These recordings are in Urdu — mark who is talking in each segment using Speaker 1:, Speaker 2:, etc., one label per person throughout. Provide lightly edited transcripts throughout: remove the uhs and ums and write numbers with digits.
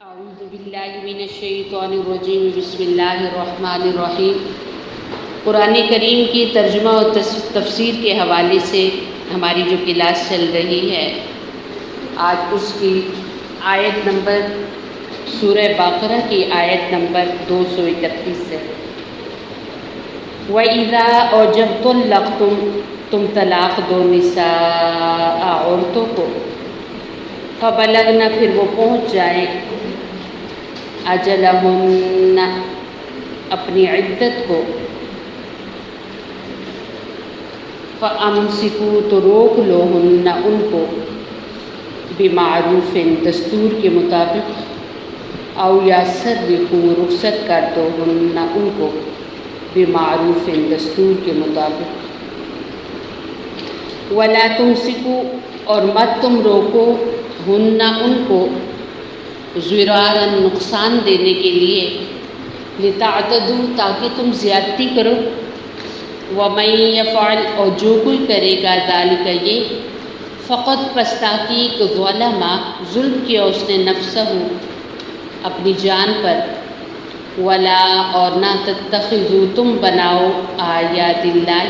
Speaker 1: اعوذ باللہ من الشیطان الرجیم بسم اللہ الرحمن الرحیم۔ قرآن کریم کی ترجمہ و تفسیر کے حوالے سے ہماری جو کلاس چل رہی ہے، آج اس کی آیت نمبر سورہ بقرہ کی آیت نمبر 231 ہے۔ وَإِذَا اور جب تم طلاق دو نساء عورتوں کو، فبلغن پھر وہ پہنچ جائیں، اجلہن اپنی عدت کو، فامسکوا تو روک لو ہن ان کو، بمعروف دستور کے مطابق، او یا سرحوا رخصت کر دو ہن ان کو، بمعروف دستور کے مطابق، ولا تمسکوا اور مت تم روکو ہن ان کو، ضرارا نقصان دینے کے لیے، لتعتدوا تاکہ تم زیادتی کرو، ومن یفعل اور جو کوئی کرے گا ذالک یہ، فقط پس تحقیق ظلم ظلم کیا اس نے نفسہ اپنی جان پر، ولا اور نہ تتخذوا تم بناؤ آیات اللہ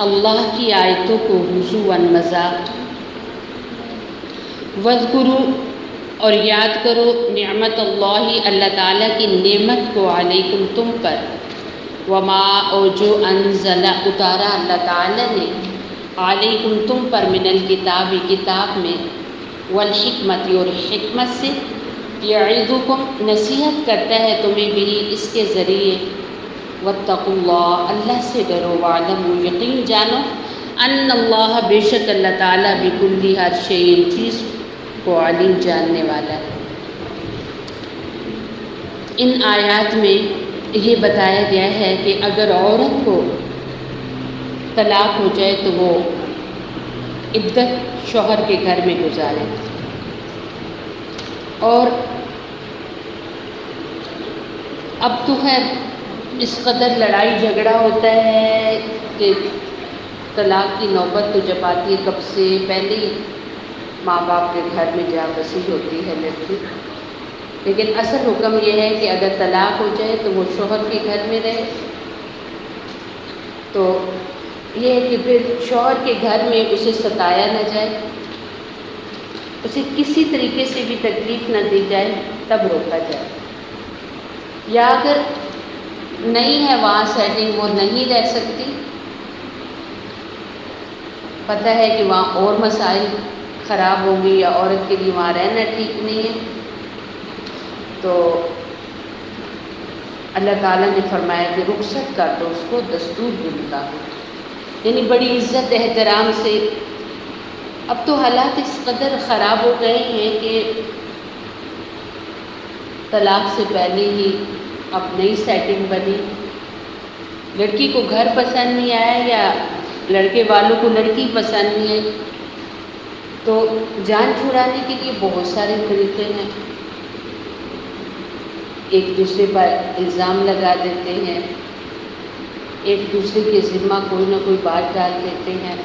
Speaker 1: اللہ کی آیتوں کو ہزوا مذاق، واذکروا اور یاد کرو نعمت اللہ اللہ تعالیٰ کی نعمت کو، علیکم تم پر، وما اور جو انزل اتارا اللہ تعالیٰ نے، علیکم تم پر، من الکتاب کتاب میں، والحکمت اور حکمت سے، یعظکم نصیحت کرتا ہے تمہیں بھی اس کے ذریعے، واتقوا اللہ اللہ سے ڈرو، واعلموا یقین جانو، ان اللہ بے شک اللہ تعالیٰ بکل ہر شیء چیز کو علیم جاننے والا ہے۔ ان آیات میں یہ بتایا گیا ہے کہ اگر عورت کو طلاق ہو جائے تو وہ عدت شوہر کے گھر میں گزارے، اور اب تو خیر اس قدر لڑائی جھگڑا ہوتا ہے کہ طلاق کی نوبت تو جب آتی ہے کب سے پہلے ہی ماں باپ کے گھر میں جا بسی ہوتی ہے لڑکی، لیکن اصل حکم یہ ہے کہ اگر طلاق ہو جائے تو وہ شوہر کے گھر میں رہے۔ تو یہ ہے کہ پھر شوہر کے گھر میں اسے ستایا نہ جائے، اسے کسی طریقے سے بھی تکلیف نہ دی جائے، تب روکا جائے، یا اگر نہیں ہے وہاں سیٹنگ، وہ نہیں رہ سکتی، پتہ ہے کہ وہاں اور مسائل خراب ہوں گی یا عورت کے لیے وہاں رہنا ٹھیک نہیں ہے، تو اللہ تعالیٰ نے فرمایا کہ رخصت کر دو اس کو دستور کے مطابق، یعنی بڑی عزت احترام سے۔ اب تو حالات اس قدر خراب ہو گئے ہیں کہ طلاق سے پہلے ہی اب نئی سیٹنگ بنی، لڑکی کو گھر پسند نہیں آیا یا لڑکے والوں کو لڑکی پسند نہیں آئی، تو جان چھڑانے کے لیے بہت سارے طریقے ہیں، ایک دوسرے پر الزام لگا دیتے ہیں، ایک دوسرے کے ذمہ کوئی نہ کوئی بات ڈال دیتے ہیں،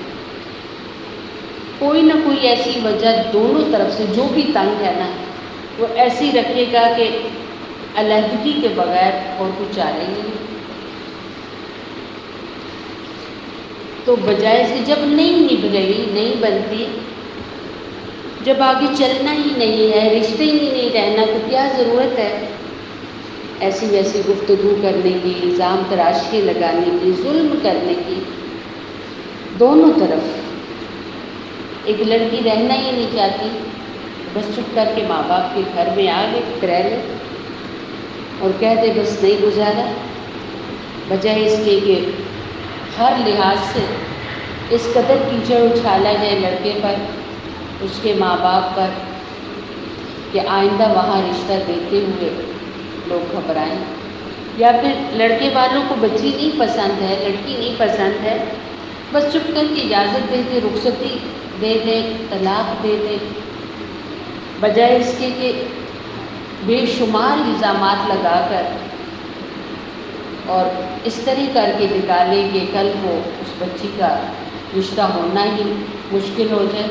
Speaker 1: کوئی نہ کوئی ایسی وجہ دونوں طرف سے جو بھی تنگ ہے نا وہ ایسی رکھے گا کہ علیحدگی کے بغیر اور کچھ چارے نہیں۔ تو بجائے سے جب نہیں نبھ رہی، نہیں بنتی، جب آگے چلنا ہی نہیں ہے، رشتے ہی نہیں رہنا، تو کیا ضرورت ہے ایسی ویسی گفتگو کرنے کی، الزام تراشی لگانے کی، ظلم کرنے کی دونوں طرف۔ ایک لڑکی رہنا ہی نہیں چاہتی، بس چپ کر کے ماں باپ کے گھر میں آ گئے، رہ لے اور کہہ دے بس نہیں گزارا، بجائے اس کے کہ ہر لحاظ سے اس قدر کیچڑ اچھالا جائے لڑکے پر، اس کے ماں باپ پر، کہ آئندہ وہاں رشتہ دیتے ہوئے لوگ گھبرائیں، یا پھر لڑکے والوں کو بچی نہیں پسند ہے، لڑکی نہیں پسند ہے، بس چپ کر کے اجازت دے دے، رخصتی دے دیں، طلاق دے دیں، بجائے اس کے کہ بے شمار الزامات لگا کر اور اس طرح کر کے نکالے کہ کل کو اس بچی کا رشتہ ہونا ہی مشکل ہو جائے،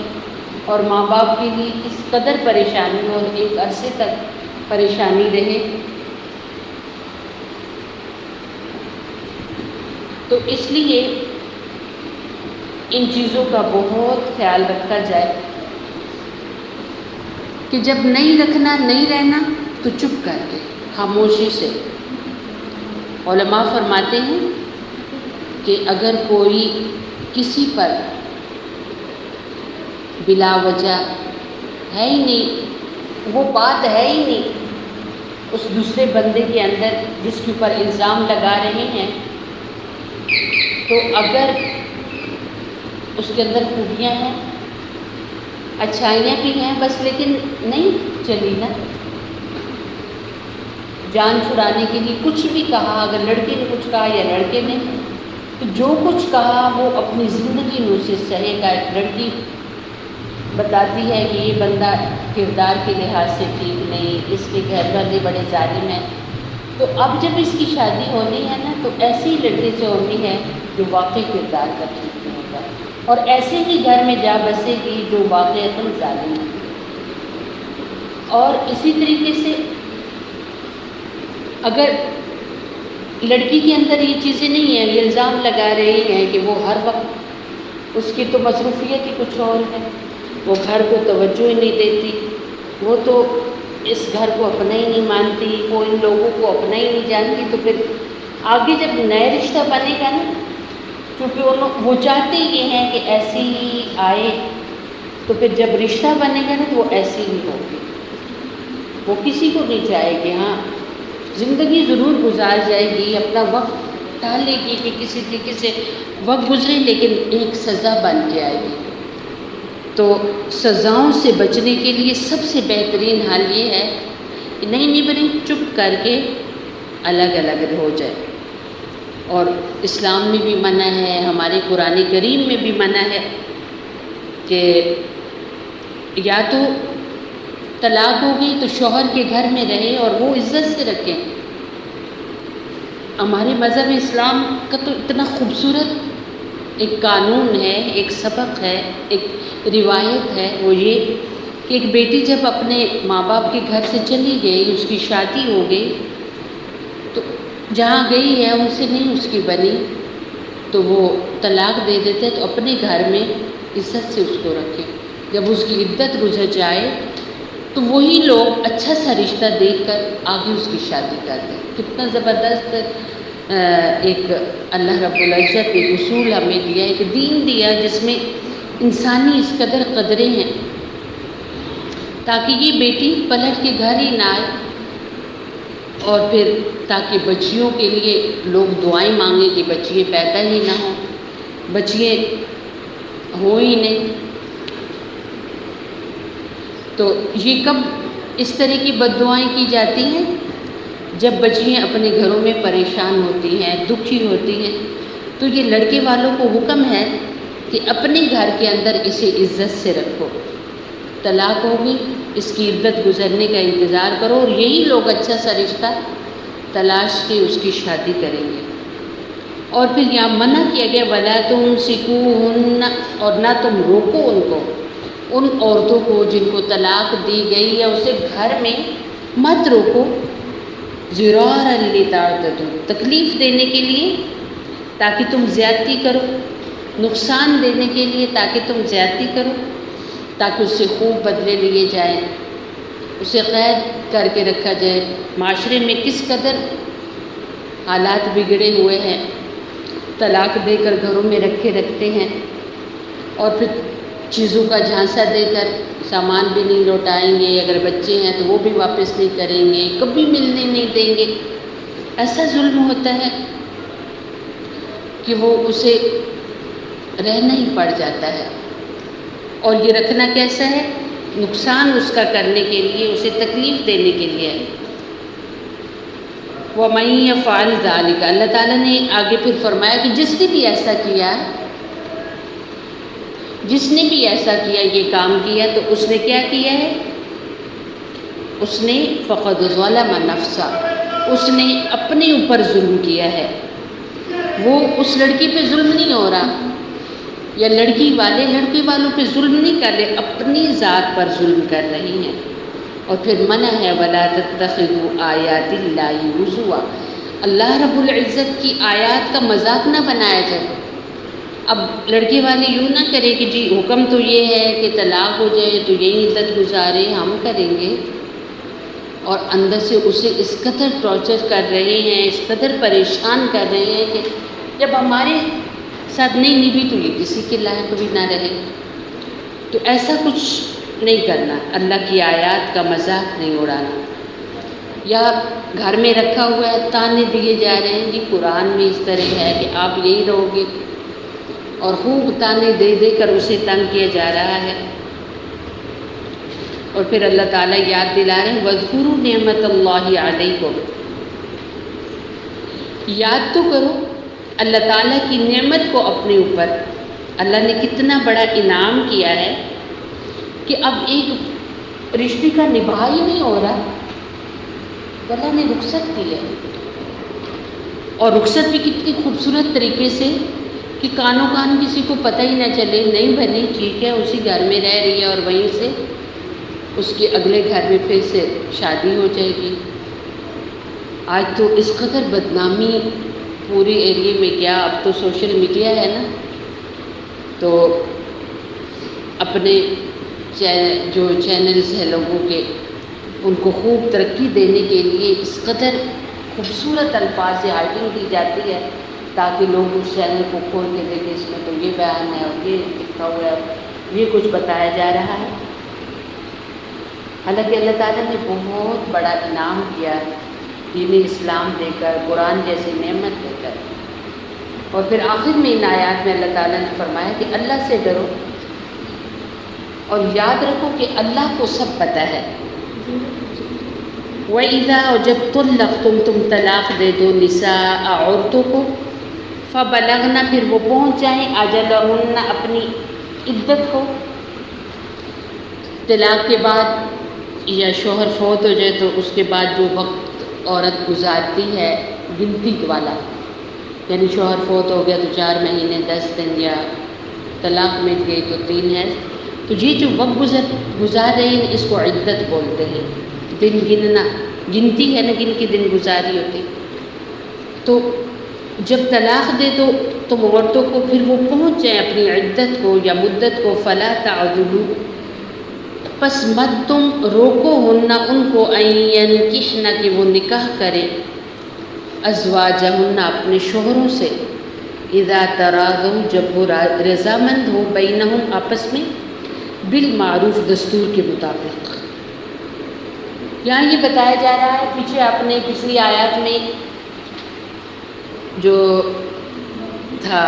Speaker 1: اور ماں باپ کے لیے اس قدر پریشانی اور ایک عرصے تک پریشانی رہے. تو اس لیے ان چیزوں کا بہت خیال رکھا جائے کہ جب نہیں رکھنا نہیں رہنا تو چپ کر کے خاموشی سے. علماء فرماتے ہیں کہ اگر کوئی کسی پر بلا وجہ ہے ہی نہیں، وہ بات ہے ہی نہیں اس دوسرے بندے کے اندر جس کے اوپر الزام لگا رہے ہیں، تو اگر اس کے اندر خوبیاں ہیں، اچھائیاں بھی ہیں، بس لیکن نہیں چلی نا، جان چھڑانے کے لیے کچھ بھی کہا، اگر لڑکے نے کچھ کہا یا لڑکے نے، تو جو کچھ کہا وہ اپنی زندگی میں اسے سہے گا. ایک لڑکی بتاتی ہے کہ یہ بندہ کردار کے لحاظ سے ٹھیک نہیں، اس کے گھر والے بڑے ظالم ہیں، تو اب جب اس کی شادی ہونی ہے نا تو ایسی لڑکے سے ہونی ہے جو واقعی کردار کا ٹھیک نہیں ہوگا، اور ایسے ہی گھر میں جا بسے گی جو واقعتاً ظالم ہے. اور اسی طریقے سے اگر لڑکی کے اندر یہ چیزیں نہیں ہیں، یہ الزام لگا رہے ہیں کہ وہ ہر وقت اس کی تو مصروفیت ہی کچھ اور ہے، وہ گھر کو توجہ ہی نہیں دیتی، وہ تو اس گھر کو اپنا ہی نہیں مانتی، وہ ان لوگوں کو اپنا ہی نہیں جانتی، تو پھر آگے جب نیا رشتہ بنے گا نا، کیونکہ وہ چاہتے یہ ہیں کہ ایسی ہی آئے، تو پھر جب رشتہ بنے گا نا تو وہ ایسی ہی ہوگی. وہ کسی کو نہیں چاہے کہ ہاں زندگی ضرور گزار جائے گی، اپنا وقت ڈالے گی کہ کسی طریقے سے وقت گزرے، لیکن ایک سزا بن کے آئے گی. تو سزاؤں سے بچنے کے لیے سب سے بہترین حل یہ ہے کہ نہیں بنی چپ کر کے الگ الگ ہو جائے. اور اسلام میں بھی منع ہے، ہمارے قرآن کریم میں بھی منع ہے کہ یا تو طلاق ہو گئی تو شوہر کے گھر میں رہے اور وہ عزت سے رکھیں. ہمارے مذہب اسلام کا تو اتنا خوبصورت ایک قانون ہے، ایک سبق ہے، ایک روایت ہے، وہ یہ کہ ایک بیٹی جب اپنے ماں باپ کے گھر سے چلی گئی، اس کی شادی ہو گئی، تو جہاں گئی ہے ان سے نہیں اس کی بنی تو وہ طلاق دے دیتے، تو اپنے گھر میں عزت سے اس کو رکھیں. جب اس کی عدت گزر جائے تو وہی لوگ اچھا سا رشتہ دیکھ کر آگے اس کی شادی کرتے ہیں. کتنا زبردست ایک اللہ رب العزت ایک اصول ہمیں دیا، ایک دین دیا جس میں انسانی اس قدر قدریں ہیں، تاکہ یہ بیٹی پلٹ کے گھر ہی نہ آئے، اور پھر تاکہ بچیوں کے لیے لوگ دعائیں مانگیں کہ بچیاں پیدا ہی نہ ہوں، بچیاں ہوں ہی نہیں. تو یہ کب اس طرح کی بد دعائیں کی جاتی ہیں؟ جب بچیاں اپنے گھروں میں پریشان ہوتی ہیں، دکھی ہوتی ہیں، تو یہ لڑکے والوں کو حکم ہے کہ اپنے گھر کے اندر اسے عزت سے رکھو. طلاق ہوگی، اس کی عدت گزرنے کا انتظار کرو، اور یہی لوگ اچھا سا رشتہ تلاش کے اس کی شادی کریں گے. اور پھر یہاں منع کیا گیا وَلَا تُمْسِكُوهُنَّ، اور نہ تم روکو ان کو، ان عورتوں کو جن کو طلاق دی گئی یا اسے گھر میں مت روکو، ضِرَارًا لِتَعْتَدُوا، تکلیف دینے کے لیے تاکہ تم زیادتی کرو، نقصان دینے کے لیے تاکہ تم زیادتی کرو، تاکہ اس سے خوب بدلے لیے جائیں، اسے قید کر کے رکھا جائے. معاشرے میں کس قدر حالات بگڑے ہوئے ہیں، طلاق دے کر گھروں میں رکھتے ہیں، اور پھر چیزوں کا جھانسا دے کر سامان بھی نہیں لوٹائیں گے، اگر بچے ہیں تو وہ بھی واپس نہیں کریں گے، کبھی ملنے نہیں دیں گے. ایسا ظلم ہوتا ہے کہ وہ اسے رہنا ہی پڑ جاتا ہے. اور یہ رکھنا کیسا ہے؟ نقصان اس کا کرنے کے لیے، اسے تکلیف دینے کے لیے. وَمَن يَفْعَلْ ذَلِكَ، اللہ تعالیٰ نے آگے پھر فرمایا کہ جس نے بھی ایسا کیا، جس نے بھی ایسا کیا، یہ کام کیا، تو اس نے کیا کیا ہے؟ اس نے فَقَدْ ظَلَمَ نَفْسَهُ، اس نے اپنے اوپر ظلم کیا ہے. وہ اس لڑکی پہ ظلم نہیں ہو رہا، یا لڑکی والے لڑکے والوں پہ ظلم نہیں کر رہے، اپنی ذات پر ظلم کر رہی ہیں. اور پھر منع ہے وَلَا تَتَّخِذُوا آیَاتِ اللَّهِ ہُزُوًا، اللہ رب العزت کی آیات کا مذاق نہ بنایا جائے۔ اب لڑکے والے یوں نہ کرے کہ جی حکم تو یہ ہے کہ طلاق ہو جائے تو یہی عدت گزارے ہم کریں گے، اور اندر سے اسے اس قدر ٹارچر کر رہے ہیں، اس قدر پریشان کر رہے ہیں کہ جب ہمارے ساتھ نہیں نبھی تو یہ کسی کے لائق بھی نہ رہے۔ تو ایسا کچھ نہیں کرنا، اللہ کی آیات کا مذاق نہیں اڑانا۔ یا گھر میں رکھا ہوا ہے، تانے دیے جا رہے ہیں جی قرآن میں اس طرح ہے کہ آپ یہی رہو گے، اور خوب تانے دے دے کر اسے تنگ کیا جا رہا ہے۔ اور پھر اللہ تعالیٰ یاد دلا رہے ہیں وَاذْكُرُوا نِعْمَتَ اللَّهِ عَلَيْكُمْ، یاد تو کرو اللہ تعالیٰ کی نعمت کو اپنے اوپر، اللہ نے کتنا بڑا انعام کیا ہے کہ اب ایک رشتے کا نبھا ہی نہیں ہو رہا، اللہ نے رخصت کی ہے، اور رخصت بھی کتنی خوبصورت طریقے سے کہ کانوں کان کسی کو پتہ ہی نہ چلے، نہیں بنی ٹھیک ہے اسی گھر میں رہ رہی ہے اور وہیں سے اس کے اگلے گھر میں پھر سے شادی ہو جائے گی۔ آج تو اس قدر بدنامی پورے ایریے میں، کیا اب تو سوشل میڈیا ہے نا، تو اپنے جو چینلز ہیں لوگوں کے، ان کو خوب ترقی دینے کے لیے اس قدر خوبصورت الفاظ سے ہائٹنگ دی جاتی ہے تاکہ لوگ اس چینل کو کھول کے دیکھیں، اس میں تو یہ بیان ہے اور یہ لکھا ہوا ہے، یہ کچھ بتایا جا رہا ہے۔ حالانکہ اللہ تعالیٰ نے بہت بڑا انعام کیا دین اسلام دے کر، قرآن جیسی نعمت دے کر۔ اور پھر آخر میں ان آیات میں اللہ تعالیٰ نے فرمایا کہ اللہ سے ڈرو اور یاد رکھو کہ اللہ کو سب پتہ ہے۔ وَإِذَا، اور جب تم طلاق دے دو نساء عورتوں کو، فَبَلَغْنَ، پھر وہ پہنچ جائیں أَجَلَهُنَّ اپنی عدت کو، طلاق کے بعد یا شوہر فوت ہو جائے تو اس کے بعد جو وقت عورت گزارتی ہے گنتی والا، یعنی شوہر فوت ہو گیا تو 4 مہینے 10 دن، یا طلاق مل گئی تو 3 ہے، تو یہ جو وقت گزار رہے ہیں اس کو عدت بولتے ہیں۔ دن گننا، گنتی ہے نا، گن کے دن گزاری ہوتی۔ تو جب طلاق دے دو تم عورتوں کو، پھر وہ پہنچ جائیں اپنی عدت کو یا مدت کو، فلا تعدلوا، پس مت تم روکو ہن ان کو، ان ینکحن، کہ وہ نکاح کرے، ازواجہن اپنے شوہروں سے، اذا تراضوا، جب وہ رضامند ہو، بینہم آپس میں، بالمعروف، دستور کے مطابق۔ یہاں یہ بتایا جا رہا ہے، پیچھے آپ نے پچھلی آیات میں جو تھا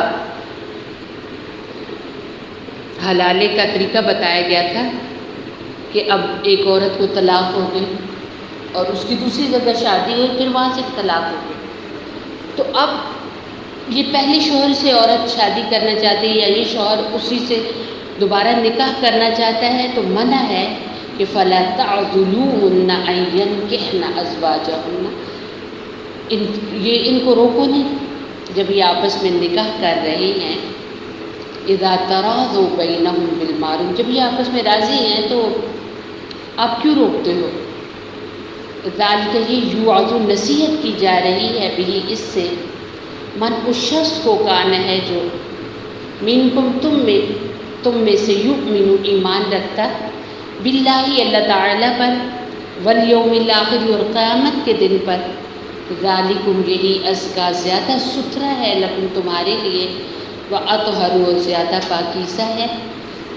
Speaker 1: حلالے کا طریقہ بتایا گیا تھا کہ اب ایک عورت کو طلاق ہو گئی اور اس کی دوسری جگہ شادی ہوئی، پھر وہاں سے طلاق ہو گئی، تو اب یہ پہلے شوہر سے عورت شادی کرنا چاہتی ہے یا یہ شوہر اسی سے دوبارہ نکاح کرنا چاہتا ہے، تو منع ہے کہ فَلَا تَعْضُلُوهُنَّ أَن يَنكِحْنَ أَزْوَاجَهُنَّ، ان کو روکو نہیں جب یہ آپس میں نکاح کر رہے ہیں، اذا تراضوا بینہم بالمعروف، جب یہ آپس میں راضی ہیں تو آپ کیوں روکتے ہو؟ ذالک، یہ یوعظ، نصیحت کی جا رہی ہے، بھی اس سے، من اس شخص کو کان ہے جو، منکم تم میں سے، یؤمن ایمان رکھتا، باللہ اللہ تعالیٰ پر، والیوم الاخر اور قیامت کے دن پر، ذالکم یہی ازکا زیادہ ستھرا ہے، لکم تمہارے لیے، واطہر اور زیادہ پاکیزہ ہے،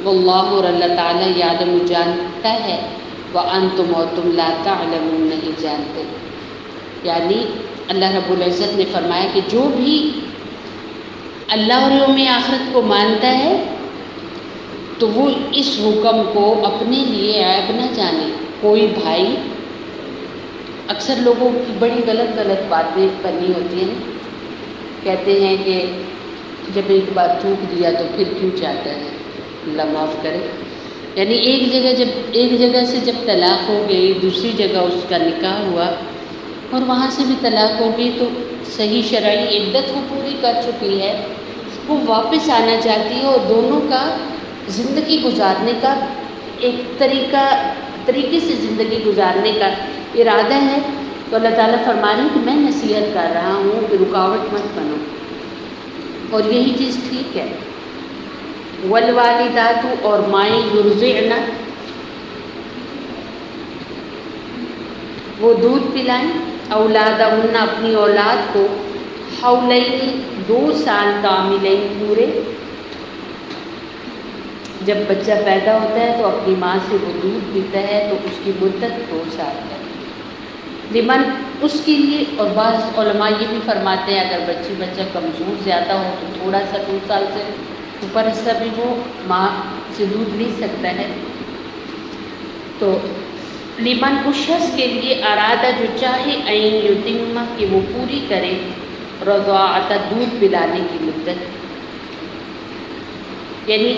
Speaker 1: واللہ اور اللہ تعالیٰ یعلم جانتا ہے، وانتم اور تم لا تعلمون نہیں جانتے۔ یعنی اللہ رب العزت نے فرمایا کہ جو بھی اللہ اور یوم آخرت کو مانتا ہے تو وہ اس حکم کو اپنے لیے عیب نہ جانے۔ کوئی بھائی، اکثر لوگوں کی بڑی غلط باتیں بنی ہوتی ہیں، کہتے ہیں کہ جب ایک بار تھوک دیا تو پھر کیوں چاہتا ہے، اللہ معاف کرے، یعنی ایک جگہ سے جب طلاق ہو گئی، دوسری جگہ اس کا نکاح ہوا اور وہاں سے بھی طلاق ہو گئی، تو صحیح شرعی عدت وہ پوری کر چکی ہے، وہ واپس آنا چاہتی ہے، اور دونوں کا زندگی گزارنے کا ایک طریقہ طریقے سے زندگی گزارنے کا ارادہ ہے تو اللہ تعالیٰ فرما رہے ہیں کہ میں نصیحت کر رہا ہوں کہ رکاوٹ مت بنو، اور یہی چیز ٹھیک ہے۔ والوالدات، اور مائیں یرضعن، وہ دودھ پلائیں، اولادہن، اپنی اولاد کو، حولین، 2 سال کاملین، پورے۔ جب بچہ پیدا ہوتا ہے تو اپنی ماں سے وہ دودھ پیتا ہے تو اس کی مدت 2 سال ہے۔ لمن، اس کے لیے، اور بعض علماء یہ بھی فرماتے ہیں اگر بچہ کمزور زیادہ ہو تو تھوڑا سا 2 سال سے اوپر سے بھی وہ ماں سے دودھ لے سکتا ہے۔ تو لمن، اس شخص کے لیے، ارادہ، جو چاہے، این یتم، کہ وہ پوری کرے، رضاعت، دودھ پلانے کی مدت۔ یعنی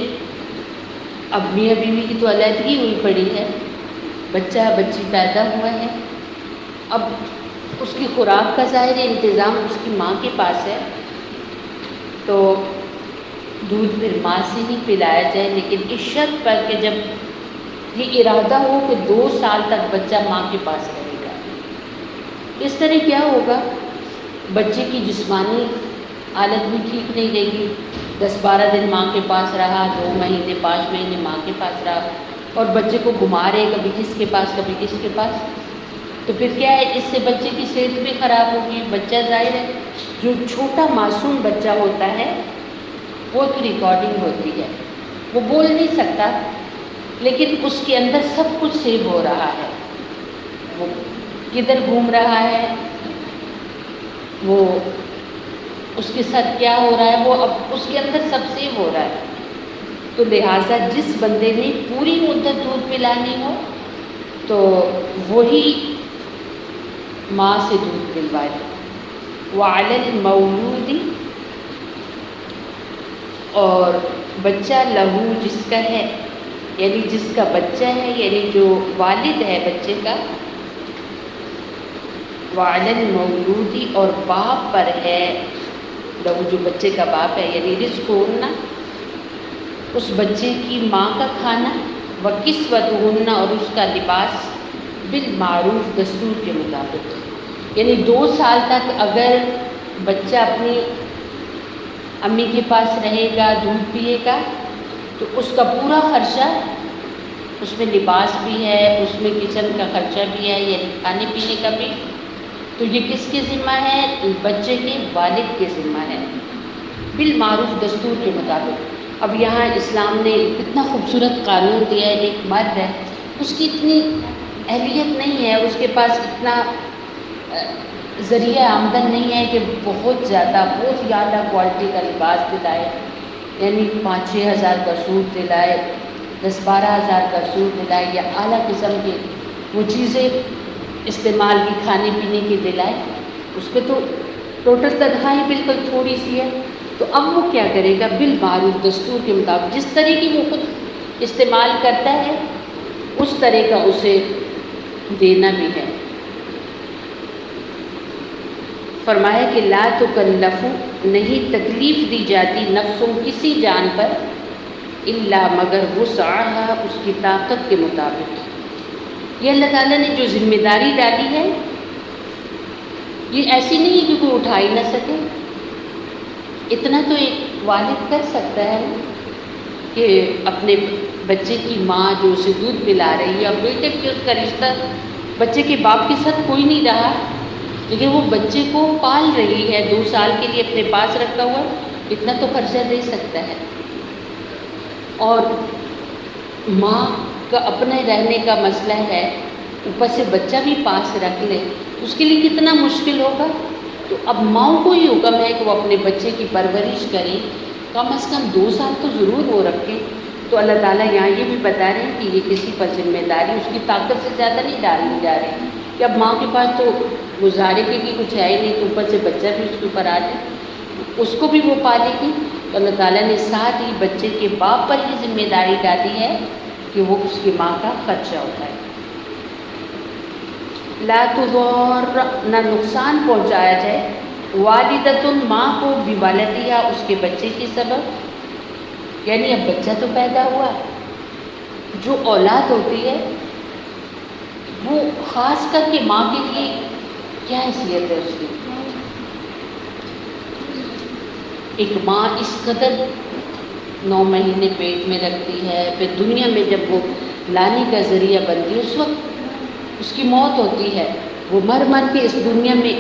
Speaker 1: اب میاں بیوی کی تو علیحدگی ہوئی پڑی ہے، بچی پیدا ہوا ہے، اب اس کی خوراک کا ظاہر انتظام اس کی ماں کے پاس ہے، تو دودھ پھر ماں سے ہی پلایا جائے، لیکن اس شرط پر کہ جب یہ ارادہ ہو کہ 2 سال تک بچہ ماں کے پاس رہے گا۔ اس طرح کیا ہوگا، بچے کی جسمانی حالت بھی ٹھیک نہیں رہے گی، 10-12 دن ماں کے پاس رہا، 2 مہینے 5 مہینے ماں کے پاس رہا، اور بچے کو گھما رہے کبھی کس کے پاس کبھی کس کے پاس، تو پھر کیا ہے، اس سے بچے کی صحت بھی خراب ہوگی۔ بچہ ظاہر ہے جو چھوٹا معصوم بچہ ہوتا ہے وہ تو ریکارڈنگ ہوتی ہے، وہ بول نہیں سکتا، لیکن اس کے اندر سب کچھ سیو ہو رہا ہے، وہ کدھر گھوم رہا ہے، وہ اس کے ساتھ کیا ہو رہا ہے، وہ اب اس کے اندر سب سیو ہو رہا ہے۔ تو لہٰذا جس بندے نے پوری مدت دودھ پلانی ہو تو وہی ماں سے دودھ پلوائے۔ وعلی المولود، اور بچہ لہو، جس کا ہے، یعنی جس کا بچہ ہے، یعنی جو والد ہے بچے کا، وعلی المولود، اور باپ پر ہے، لہو جو بچے کا باپ ہے، یعنی رزقہن، اس بچے کی ماں کا کھانا، وکسوتہن، اور اس کا لباس، بالمعروف، دستور کے مطابق۔ یعنی 2 سال تک اگر بچہ اپنی امی کے پاس رہے گا، دودھ پیے گا، تو اس کا پورا خرچہ، اس میں لباس بھی ہے، اس میں کچن کا خرچہ بھی ہے، یعنی کھانے پینے کا بھی، تو یہ کس کے ذمہ ہے، بچے کے والد کے ذمہ ہے، بالمعروف، دستور کے مطابق۔ اب یہاں اسلام نے اتنا خوبصورت قانون دیا ہے، ایک مرد ہے، اس کی اتنی اہلیت نہیں ہے، اس کے پاس اتنا ذریعہ آمدن نہیں ہے کہ بہت زیادہ بہت ہی اعلیٰ کوالٹی کا لباس دلائے، یعنی 5-6 ہزار کا سوٹ دلائے، 10-12 ہزار کا سوٹ دلائے، یا اعلیٰ قسم کی وہ چیزیں استعمال کی کھانے پینے کی دلائے، اس پہ تو ٹوٹل تنخواہ بالکل تھوڑی سی ہے۔ تو اب وہ کیا کرے گا، بالمعروف، دستور کے مطابق، جس طرح کی وہ خود استعمال کرتا ہے اس طرح کا اسے دینا بھی ہے۔ فرمایا کہ لا تکلف، نہیں تکلیف دی جاتی، نفسوں، کسی جان پر، الا، مگر وسعہا، اس کی طاقت کے مطابق۔ یہ اللہ تعالیٰ نے جو ذمہ داری ڈالی ہے یہ ایسی نہیں ہے کہ کوئی اٹھا ہی نہ سکے، اتنا تو ایک والد کر سکتا ہے کہ اپنے بچے کی ماں جو اسے دودھ پلا رہی ہے، اور بیٹے کے اس کا رشتہ بچے کے باپ کے ساتھ کوئی نہیں رہا، لیکن وہ بچے کو پال رہی ہے، 2 سال کے لیے اپنے پاس رکھا ہوا، اتنا تو خرچہ دے سکتا ہے۔ اور ماں کا اپنے رہنے کا مسئلہ ہے، اوپر سے بچہ بھی پاس رکھ لے، اس کے لیے کتنا مشکل ہوگا۔ تو اب ماؤں کو ہی حکم ہے کہ وہ اپنے بچے کی پرورش کریں، کم از کم 2 سال تو ضرور وہ رکھیں۔ تو اللہ تعالیٰ یہاں یہ بھی بتا رہے ہیں کہ یہ کسی پر ذمہ داری اس کی طاقت سے زیادہ نہیں ڈالنی جا رہی کہ اب ماں کے پاس تو گزارے کے بھی کچھ ہے ہی نہیں، تو اوپر سے بچہ بھی اس کے اوپر آ جائے، اس کو بھی وہ پالے گی۔ تو اللہ تعالیٰ نے ساتھ ہی بچے کے باپ پر یہ ذمہ داری ڈالی ہے کہ وہ اس کی ماں کا خرچہ اٹھائے۔ لا تضار، نہ نقصان پہنچایا جائے، والدۃ، ماں کو، بولدہا، اس کے بچے کی سبب، یعنی اب بچہ تو پیدا ہوا، جو اولاد ہوتی ہے وہ خاص کر کے ماں کے لیے کیا حیثیت ہے اس کی؟ ایک ماں اس قدر 9 مہینے پیٹ میں رکھتی ہے، پھر دنیا میں جب وہ لانے کا ذریعہ بنتی ہے اس وقت اس کی موت ہوتی ہے، وہ مر کے اس دنیا میں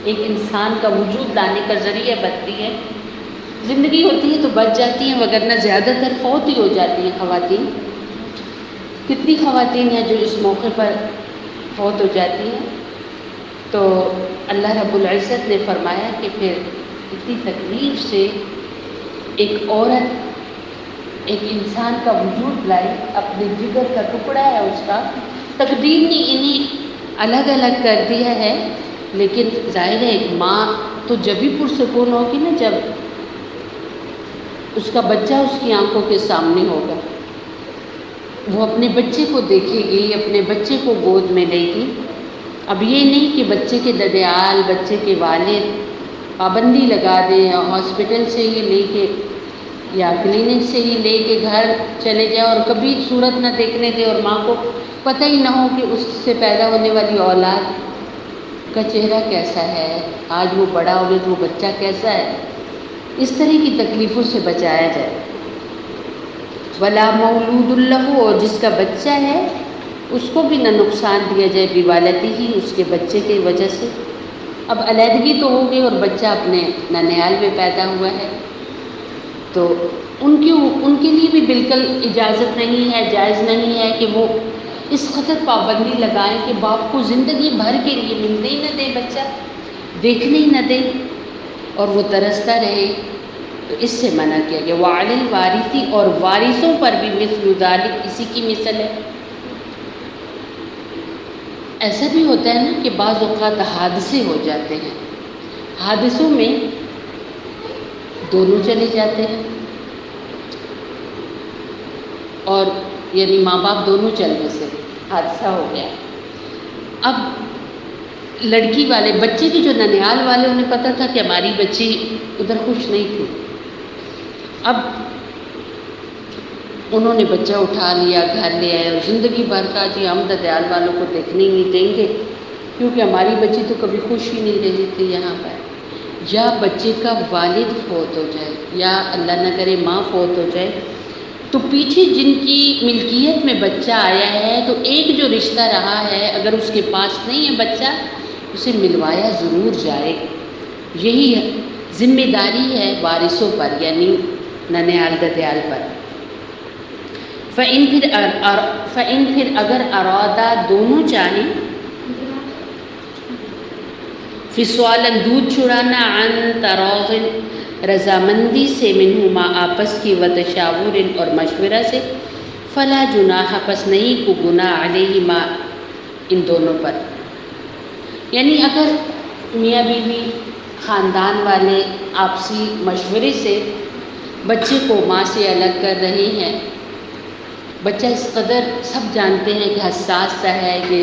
Speaker 1: ایک انسان کا وجود لانے کا ذریعہ بنتی ہے۔ زندگی ہوتی ہے تو بچ جاتی ہیں، وگرنہ زیادہ تر فوت ہی ہو جاتی ہیں خواتین۔ کتنی خواتین ہیں جو اس موقع پر فوت ہو جاتی ہیں؟ تو اللہ رب العزت نے فرمایا کہ پھر اتنی تکلیف سے ایک عورت ایک انسان کا وجود لائی، اپنے جگر کا ٹکڑا ہے اس کا، تقدیر نے انہیں الگ الگ کر دیا ہے، لیکن ظاہر ہے ایک ماں تو جب ہی پرسکون ہوگی نا جب اس کا بچہ اس کی آنکھوں کے سامنے ہوگا، وہ اپنے بچے کو دیکھے گی، اپنے بچے کو گود میں لے گی۔ اب یہ نہیں کہ بچے کے ددیال، بچے کے والد پابندی لگا دیں یا ہاسپٹل سے ہی لے کے یا کلینک سے ہی لے کے گھر چلے جائیں اور کبھی صورت نہ دیکھنے دیں اور ماں کو پتہ ہی نہ ہو کہ اس سے پیدا ہونے والی اولاد کا چہرہ کیسا ہے، آج وہ بڑا ہو گیا تو وہ بچہ کیسا ہے۔ اس طرح کی تکلیفوں سے بچایا جائے۔ ولا مولود لہ، اور جس کا بچہ ہے اس کو بھی نہ نقصان دیا جائے بوالدی ہی، اس کے بچے کی وجہ سے۔ اب علیحدگی تو ہو گئی اور بچہ اپنے ننیال میں پیدا ہوا ہے، تو ان کے لیے بھی بالکل اجازت نہیں ہے، جائز نہیں ہے کہ وہ اس قدر پابندی لگائیں کہ باپ کو زندگی بھر کے لیے ملنے ہی نہ دے، بچہ دیکھنے ہی نہ دے اور وہ ترستا رہے، تو اس سے منع کیا گیا۔ وعلی الوارث، اور وارثوں پر بھی مثل ذلک، اسی کی مثل ہے۔ ایسا بھی ہوتا ہے نا کہ بعض اوقات حادثے ہو جاتے ہیں، حادثوں میں دونوں چلے جاتے ہیں، اور یعنی ماں باپ دونوں چلنے سے حادثہ ہو گیا۔ اب لڑکی والے بچے کی جو ننیال والے، انہیں پتہ تھا کہ ہماری بچی ادھر خوش نہیں تھی، اب انہوں نے بچہ اٹھا لیا، گھر لے آئے اور زندگی بھر کا جی ہم ددیال والوں کو دیکھنے ہی نہیں دیں گے کیونکہ ہماری بچی تو کبھی خوش ہی نہیں رہی تھی یہاں پر۔ یا بچے کا والد فوت ہو جائے یا اللہ نہ کرے ماں فوت ہو جائے، تو پیچھے جن کی ملکیت میں بچہ آیا ہے تو ایک جو رشتہ رہا ہے اگر اس کے پاس نہیں ہے بچہ، اسے ملوایا ضرور جائے۔ یہی ذمہ داری ہے وارثوں پر، یعنی ننیال ددیال پر۔ فَإِن پھر اگر ارادہ دونوں چاہیں، فصوالاً دودھ چھڑانا، عن تراض رضامندی سے، منہما آپس کی، وتشاور اور مشورہ سے، فلا جناح پس نہیں کو گناہ، علیہما ان دونوں پر۔ یعنی اگر میاں بیوی خاندان والے آپسی مشورے سے بچے کو ماں سے الگ کر رہے ہیں، بچہ اس قدر سب جانتے ہیں کہ حساس سا ہے کہ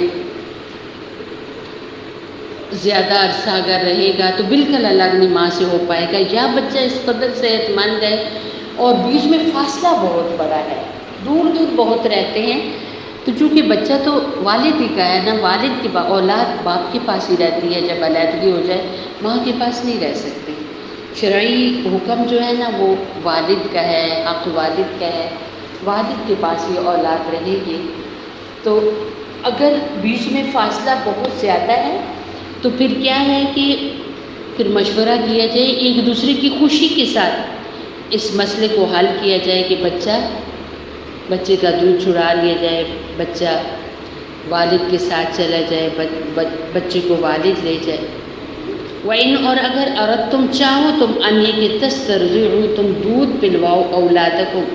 Speaker 1: زیادہ عرصہ اگر رہے گا تو بالکل الگ نہیں ماں سے ہو پائے گا، یا بچہ اس قدر صحت مند ہے اور بیچ میں فاصلہ بہت بڑا ہے، دور دور بہت رہتے ہیں، تو چونکہ بچہ تو والد ہی کا ہے نا، والد کی اولاد باپ کے پاس ہی رہتی ہے، جب علیحدگی ہو جائے ماں کے پاس نہیں رہ سکتی۔ شرعی حکم جو ہے نا وہ والد کا ہے، حق والد کا ہے، والد کے پاس ہی اولاد رہے گی۔ تو اگر بیچ میں فاصلہ بہت زیادہ ہے تو پھر کیا ہے کہ پھر مشورہ کیا جائے، ایک دوسرے کی خوشی کے ساتھ اس مسئلے کو حل کیا جائے کہ بچے کا دودھ چھڑا لیا جائے، بچہ والد کے ساتھ چلا جائے، بچے کو والد لے جائے۔ وَإِنْ، اور اگر تم چاہو تم ان کہ تسترضعوا، تم دودھ پلواؤ، اولادکم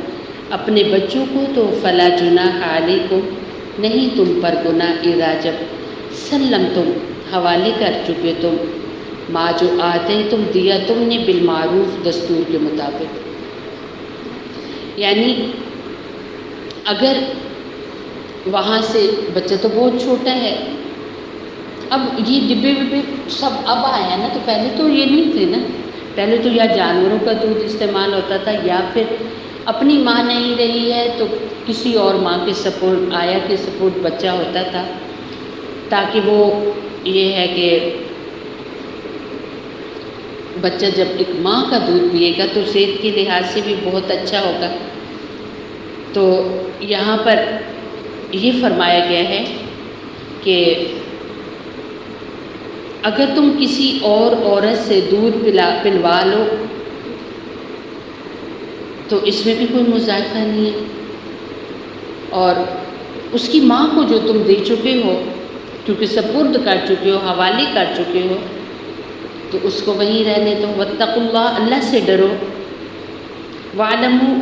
Speaker 1: اپنے بچوں کو، تو فلا جناح علیکم نہیں تم پر گناہ، اذا جب سلم تم حوالے کر چکے تم، ما جو آتے تم دیا تم نے، بالمعروف دستور کے مطابق۔ یعنی اگر وہاں سے بچہ تو بہت چھوٹا ہے، اب یہ ڈبے وبے سب اب آئے ہیں نا، تو پہلے تو یہ نہیں تھے نا، پہلے تو یا جانوروں کا دودھ استعمال ہوتا تھا یا پھر اپنی ماں نہیں رہی ہے تو کسی اور ماں کے سپورٹ، آیا کے سپورٹ بچہ ہوتا تھا۔ تاکہ وہ یہ ہے کہ بچہ جب ایک ماں کا دودھ پیے گا تو صحت کے لحاظ سے بھی بہت اچھا ہوگا۔ تو یہاں پر یہ فرمایا گیا ہے کہ اگر تم کسی اور عورت سے دودھ پلوا لو تو اس میں بھی کوئی مذائقہ نہیں ہے، اور اس کی ماں کو جو تم دے چکے ہو، کیونکہ سپرد کر چکے ہو، حوالے کر چکے ہو، تو اس کو وہیں رہنے دو۔ واتقوا اللہ، اللہ سے ڈرو۔ وَاعْلَمُوا،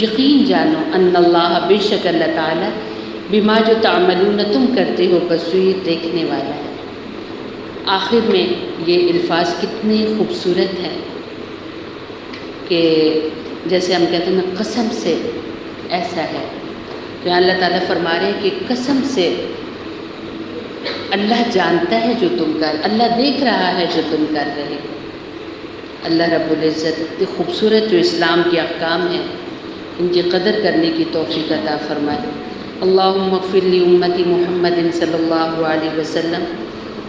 Speaker 1: یقین جانو، ان اللہ، بے شک اللہ تعالیٰ، بما جو تعملون، تم کرتے ہو، بصیر، دیکھنے والا ہے۔ آخر میں یہ الفاظ کتنے خوبصورت ہیں کہ جیسے ہم کہتے ہیں نا، قسم سے ایسا ہے کہ اللہ تعالیٰ فرما رہے ہیں کہ قسم سے اللہ جانتا ہے جو تم اللہ دیکھ رہا ہے جو تم کر رہے ہو۔ اللہ رب العزت اتنے خوبصورت جو اسلام کے احکام ہیں ان کی قدر کرنے کی توفیق عطا فرمائے۔ اللہم اغفر لی امتی محمد صلی اللہ علیہ وسلم،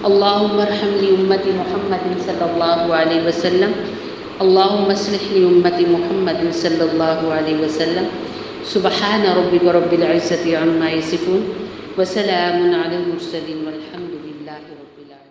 Speaker 1: اللہم ارحم لی امتی محمد صلی اللہ علیہ وسلم، اللہم اصلح لی امتی محمد صلی اللہ علیہ وسلم۔ سبحان ربک رب العزت عما یصفون، وسلام علی المرسلین، والحمد للہ رب العالمین۔